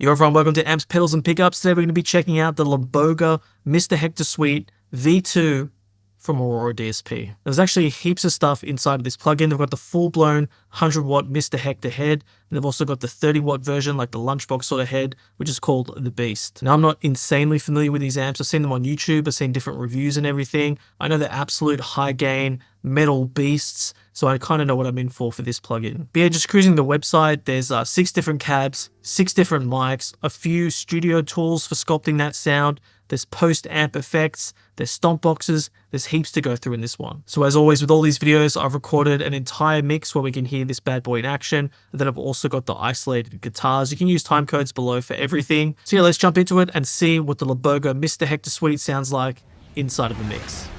Yo everyone, welcome to Amps, Pedals and Pickups. Today we're going to be checking out the Laboga Mr. Hector V2 from Aurora DSP. There's actually heaps of stuff inside of this plugin. They've got the full-blown 100-watt Mr. Hector head, and they've also got the 30-watt version, like the lunchbox sort of head, which is called the Beast. Now, I'm not insanely familiar with these amps. I've seen them on YouTube. I've seen different reviews and everything. I know they're absolute high-gain metal beasts, so I kind of know what I'm in for this plugin. But yeah, just cruising the website, there's 6 different cabs, 6 different mics, a few studio tools for sculpting that sound. There's post-amp effects, there's stomp boxes, there's heaps to go through in this one. So as always with all these videos, I've recorded an entire mix where we can hear this bad boy in action. And then I've also got the isolated guitars. You can use time codes below for everything. So yeah, let's jump into it and see what the Laboga Mr. Hector sounds like inside of a mix.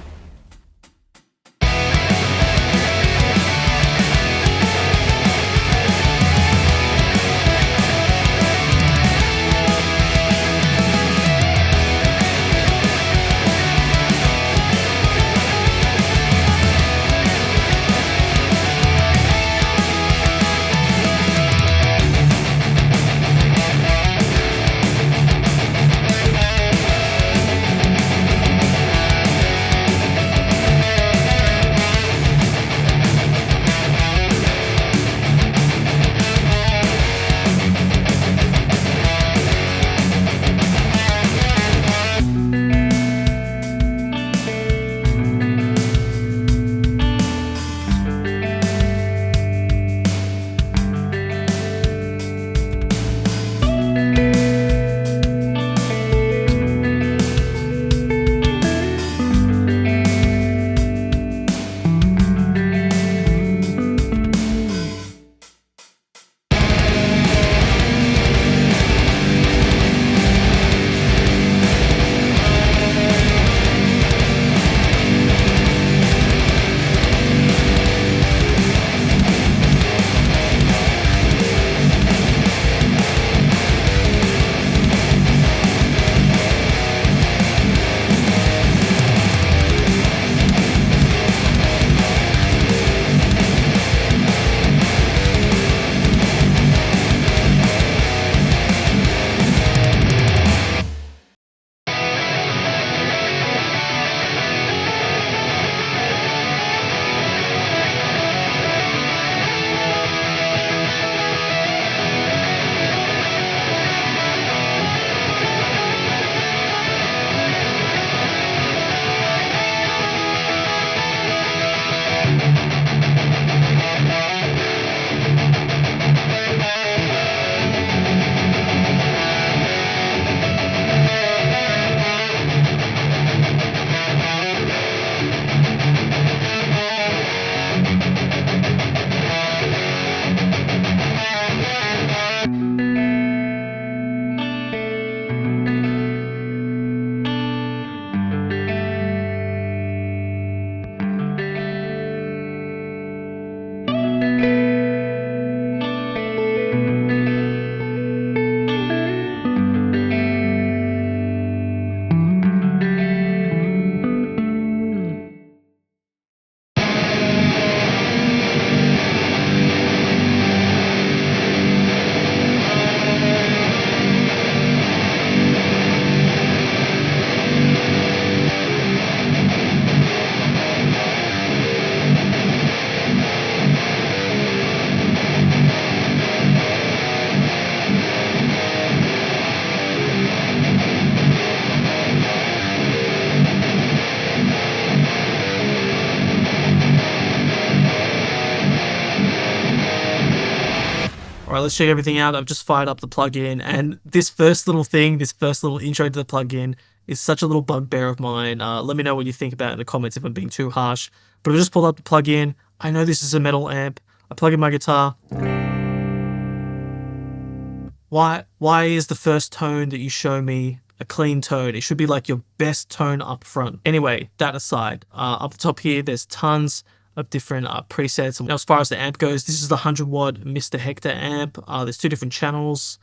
Alright, let's check everything out. I've just fired up the plugin, and this first little intro to the plugin is such a little bugbear of mine. Let me know what you think about it in the comments if I'm being too harsh. But I've just pulled up the plugin. I know this is a metal amp. I plug in my guitar. Why is the first tone that you show me a clean tone? It should be like your best tone up front. Anyway, that aside, up the top here, there's tons of different presets. Now, as far as the amp goes, this is the 100-watt Mr. Hector amp. There's 2 different channels.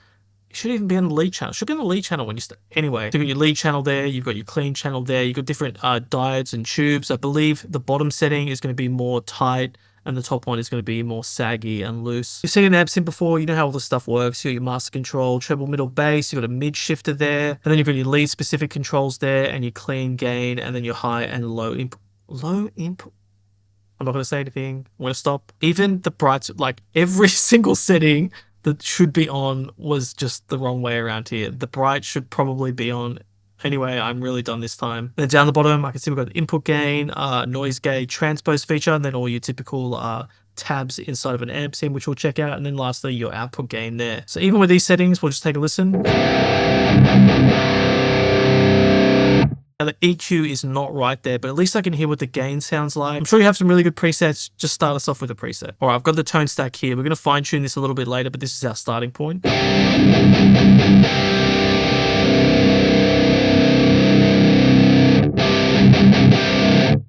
It should even be on the lead channel. It should be on the lead channel when you start. Anyway, so you've got your lead channel there. You've got your clean channel there. You've got different diodes and tubes. I believe the bottom setting is going to be more tight, and the top one is going to be more saggy and loose. You've seen an amp sim before, you know how all this stuff works. You got your master control, treble, middle, bass, you got a mid shifter there, and then you've got your lead specific controls there, and your clean gain, and then your high and low input. Low input. I'm not going to say anything. I'm going to stop. Even the brights, like every single setting that should be on was just the wrong way around here. The bright should probably be on. Anyway, I'm really done this time. Then down the bottom, I can see we've got input gain, noise gate, transpose feature, and then all your typical tabs inside of an amp sim, which we'll check out. And then lastly, your output gain there. So even with these settings, we'll just take a listen. Now the EQ is not right there, but at least I can hear what the gain sounds like. I'm sure you have some really good presets. Just start us off with a preset. All right, I've got the tone stack here. We're going to fine tune this a little bit later, but this is our starting point.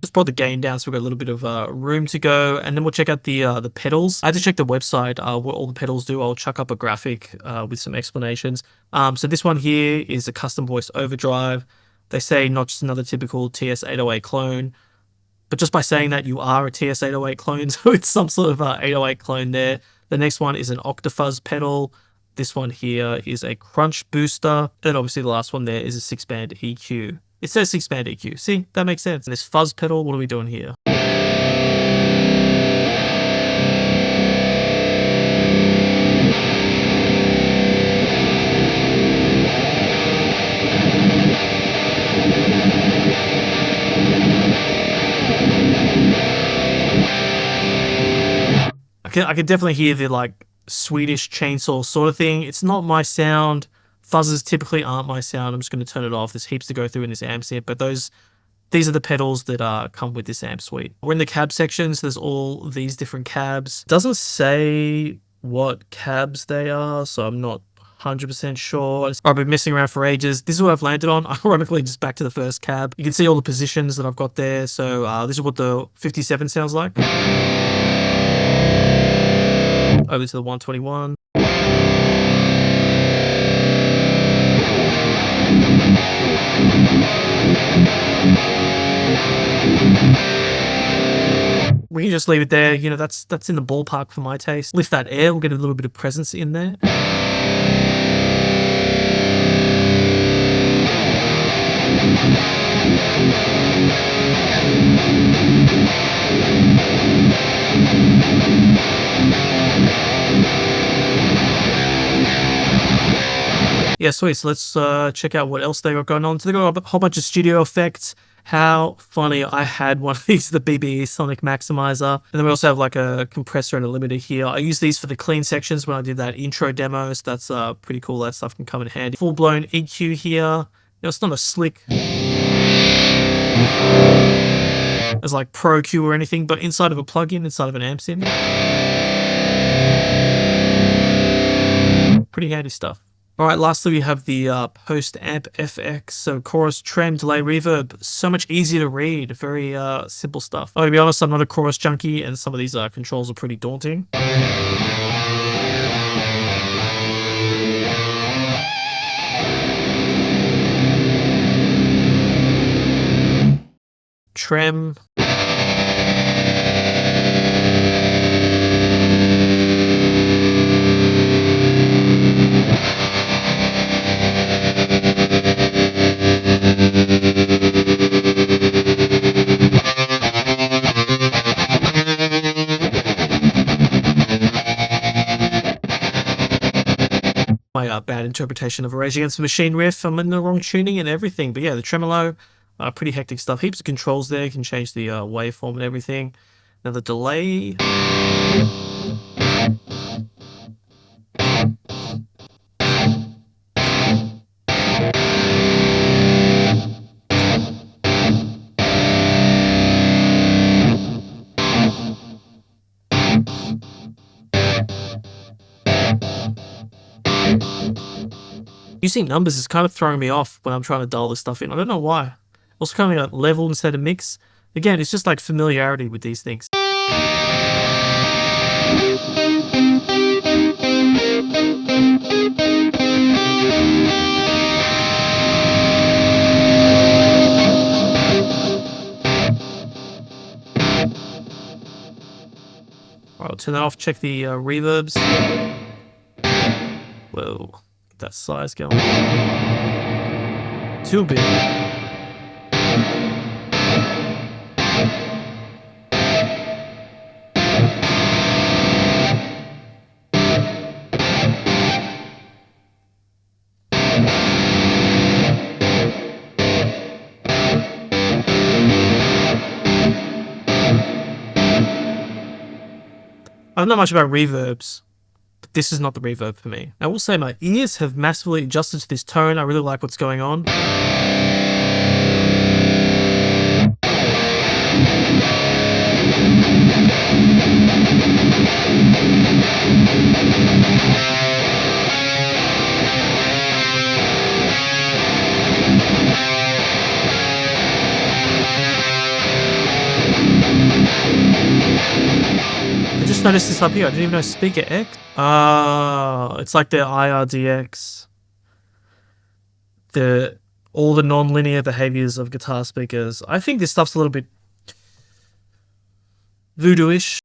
Just brought the gain down so we've got a little bit of room to go, and then we'll check out the pedals. I had to check the website what all the pedals do. I'll chuck up a graphic with some explanations. So this one here is a custom voice overdrive. They say not just another typical TS808 clone, but just by saying that you are a TS808 clone, so it's some sort of 808 clone there. The next one is an Octafuzz pedal. This one here is a crunch booster. And then obviously the last one there is a 6-band EQ. It says 6-band EQ. See, that makes sense. And this fuzz pedal, what are we doing here? I can definitely hear the like Swedish chainsaw sort of thing. It's not my sound. Fuzzes typically aren't my sound. I'm just going to turn it off. There's heaps to go through in this amp set, but these are the pedals that come with this amp suite. We're in the cab section, so there's all these different cabs. It doesn't say what cabs they are, so I'm not 100% sure. I've been messing around for ages. This is what I've landed on. Ironically, just back to the first cab. You can see all the positions that I've got there. So this is what the 57 sounds like. Over to the 121. We can just leave it there. You know, that's in the ballpark for my taste. Lift that air, we'll get a little bit of presence in there. Yeah, sweet. So let's check out what else they got going on. So they got a whole bunch of studio effects. How funny, I had one of these, the BB Sonic Maximizer. And then we also have like a compressor and a limiter here. I use these for the clean sections when I did that intro demo. So that's pretty cool. That stuff can come in handy. Full-blown EQ here. You know, it's not a slick as like Pro Q or anything, but inside of a plugin, inside of an amp sim. Pretty handy stuff. All right, lastly, we have the post-amp FX, so chorus, trem, delay, reverb. So much easier to read, very simple stuff. I'll be honest, I'm not a chorus junkie, and some of these controls are pretty daunting. Trem. My bad interpretation of a Rage Against the Machine riff. I'm in the wrong tuning and everything. But yeah, the tremolo, pretty hectic stuff. Heaps of controls there. You can change the waveform and everything. Now the delay. Using numbers is kind of throwing me off when I'm trying to dial this stuff in. I don't know why. Also coming at level instead of mix. Again, it's just like familiarity with these things. turn that off. Check the reverbs. Whoa, get that size going. Too big. I don't know much about reverbs, but this is not the reverb for me. I will say my ears have massively adjusted to this tone. I really like what's going on. I just noticed this up here. I didn't even know SpeakerX. It's like the IRDX. All the non-linear behaviors of guitar speakers. I think this stuff's a little bit voodoo-ish.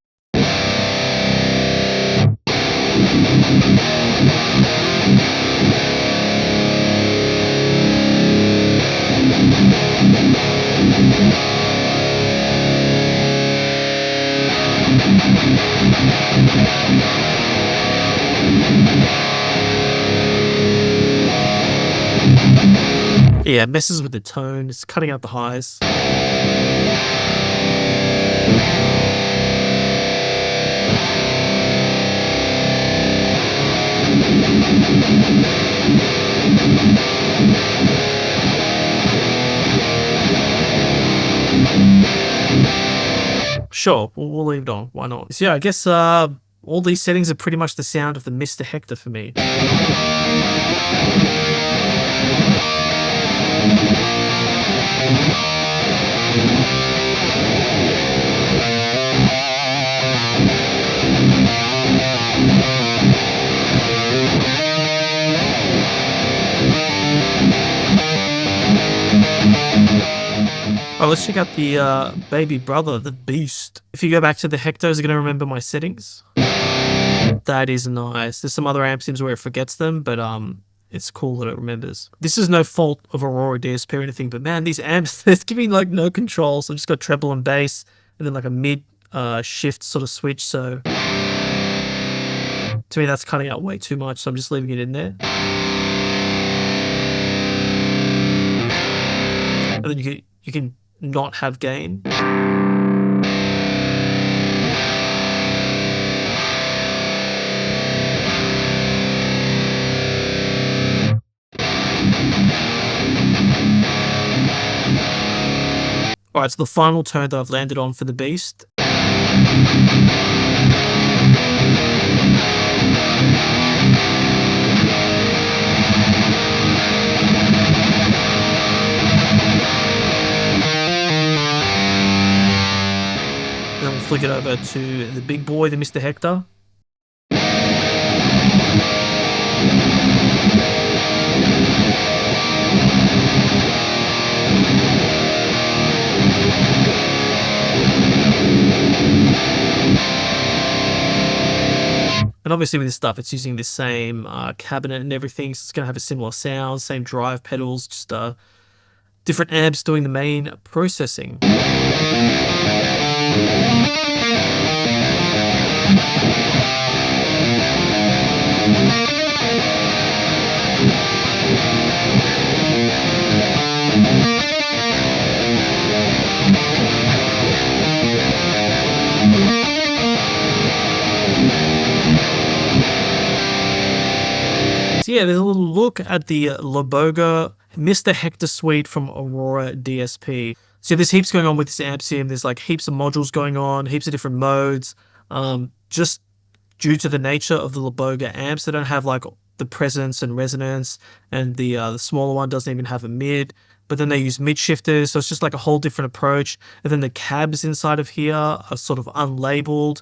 Yeah, it messes with the tone. It's cutting out the highs. Sure, we'll leave it on. Why not? So yeah, I guess all these settings are pretty much the sound of the Mr. Hector for me. Oh, let's check out the baby brother, the Beast. If you go back to the Hector, is it going to remember my settings? That is nice. There's some other amp sims where it forgets them, but it's cool that it remembers. This is no fault of Aurora DSP or anything, but man, these amps, they're giving like no control. So I've just got treble and bass, and then like a mid shift sort of switch. So to me, that's cutting out way too much. So I'm just leaving it in there. And then you can not have gain. Alright, so the final tone that I've landed on for the Beast. Then we'll flick it over to the big boy, the Mr. Hector. And obviously with this stuff, it's using the same cabinet and everything, so it's going to have a similar sound, same drive pedals, just different amps doing the main processing. So yeah, there's a little look at the Laboga Mr. Hector suite from Aurora DSP. So there's heaps going on with this amp sim. There's like heaps of modules going on, heaps of different modes. Just due to the nature of the Laboga amps, they don't have like the presence and resonance, and the smaller one doesn't even have a mid. But then they use mid shifters, so it's just like a whole different approach. And then the cabs inside of here are sort of unlabeled.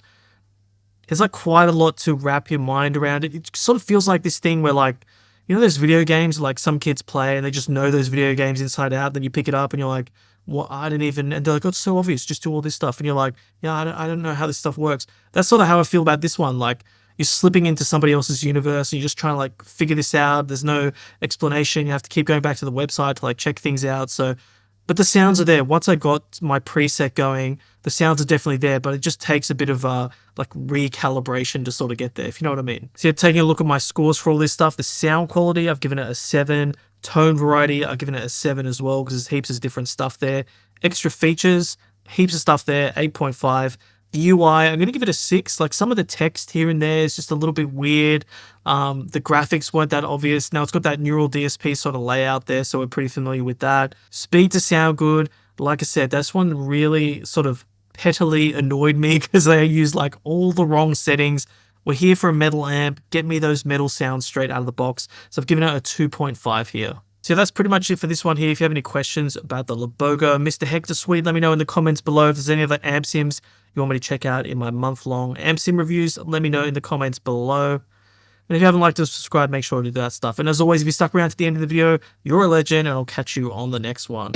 There's like quite a lot to wrap your mind around it. It sort of feels like this thing where like, you know those video games like some kids play and they just know those video games inside out, then you pick it up and you're like, what I didn't even, and they're like, oh, it's so obvious, just do all this stuff. And you're like, yeah, I don't know how this stuff works. That's sort of how I feel about this one. Like, you're slipping into somebody else's universe and you're just trying to like figure this out. There's no explanation. You have to keep going back to the website to like check things out. So, but the sounds are there. Once I got my preset going, the sounds are definitely there, but it just takes a bit of like recalibration to sort of get there, if you know what I mean. So yeah, taking a look at my scores for all this stuff, the sound quality, I've given it a 7. Tone variety, I've given it a 7 as well, because there's heaps of different stuff there. Extra features, heaps of stuff there, 8.5. The UI, I'm going to give it a 6. Like, some of the text here and there is just a little bit weird. The graphics weren't that obvious. Now, it's got that neural DSP sort of layout there, so we're pretty familiar with that. Speed to sound good. Like I said, that's one really sort of pettily annoyed me because they used like all the wrong settings. We're here for a metal amp. Get me those metal sounds straight out of the box. So I've given it a 2.5 here. So that's pretty much it for this one here. If you have any questions about the Laboga Mr. Hector Suite, let me know in the comments below. If there's any other amp sims you want me to check out in my month-long amp sim reviews, let me know in the comments below. And if you haven't liked or subscribed, make sure to do that stuff. And as always, if you stuck around to the end of the video, you're a legend, and I'll catch you on the next one.